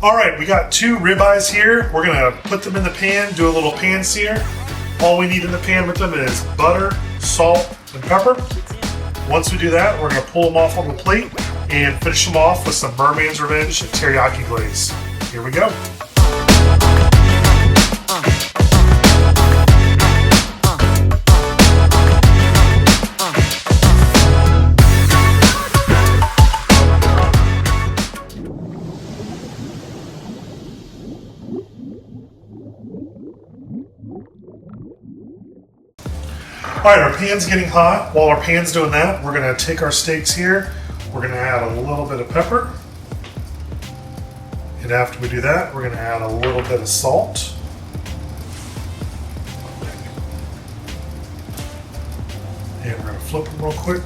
All right, we got 2 ribeyes here. We're gonna put them in the pan, do a little pan sear. All we need in the pan with them is butter, salt, and pepper. Once we do that, we're gonna pull them off on the plate and finish them off with some Merman's Revenge teriyaki glaze. Here we go. All right, our pan's getting hot. While our pan's doing that, we're gonna take our steaks here. We're gonna add a little bit of pepper. And after we do that, we're gonna add a little bit of salt. And we're gonna flip them real quick.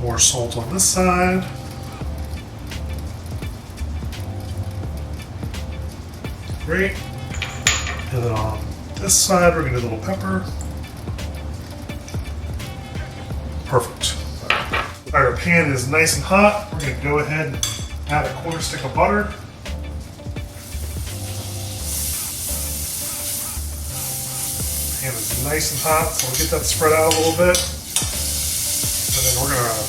More salt on this side. Great. And then on this side, we're going to do a little pepper. Perfect. All right, our pan is nice and hot. We're going to go ahead and add a 1/4 stick of butter. Pan is nice and hot, so we'll get that spread out a little bit. And then we're going to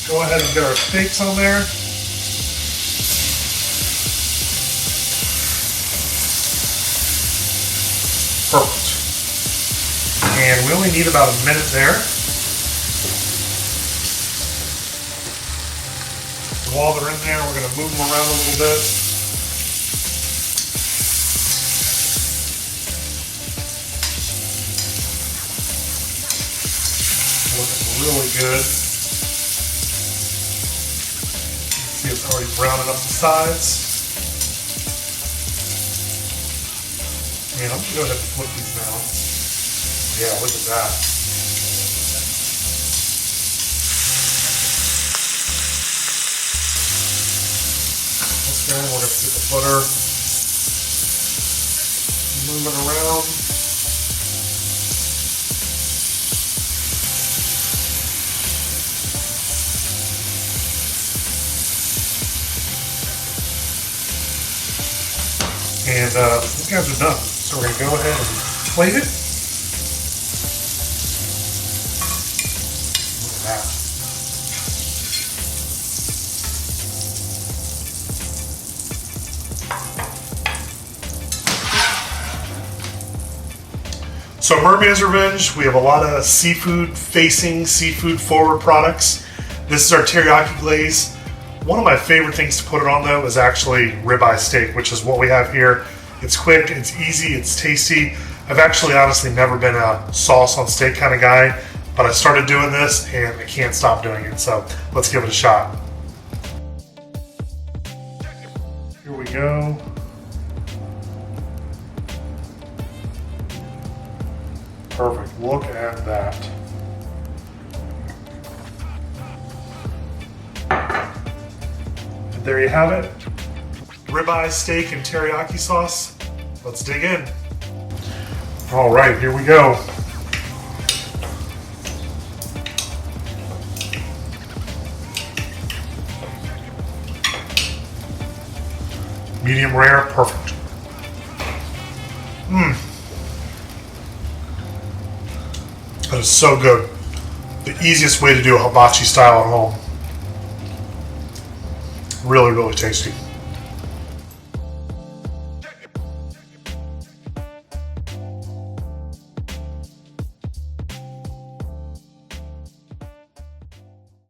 go ahead and get our steaks on there. Perfect. And we only need about a minute there. While they're in there, we're going to move them around a little bit. Looking really good. You can see it's already browning up the sides. Man, I'm gonna go ahead and flip these now. Yeah, look at that. Okay, we're gonna get the butter, move it around. And these guys are done. So we're going to go ahead and plate it. Look at that. So Merman's Revenge, we have a lot of seafood-facing, seafood-forward products. This is our teriyaki glaze. One of my favorite things to put it on, though, is actually ribeye steak, which is what we have here. It's quick, it's easy, it's tasty. I've actually honestly never been a sauce on steak kind of guy, but I started doing this and I can't stop doing it, so let's give it a shot. Here we go. Perfect, look at that. And there you have it. Ribeye steak and teriyaki sauce. Let's dig in. All right, here we go. Medium rare, perfect. That is so good. The easiest way to do a hibachi style at home. Really, really tasty.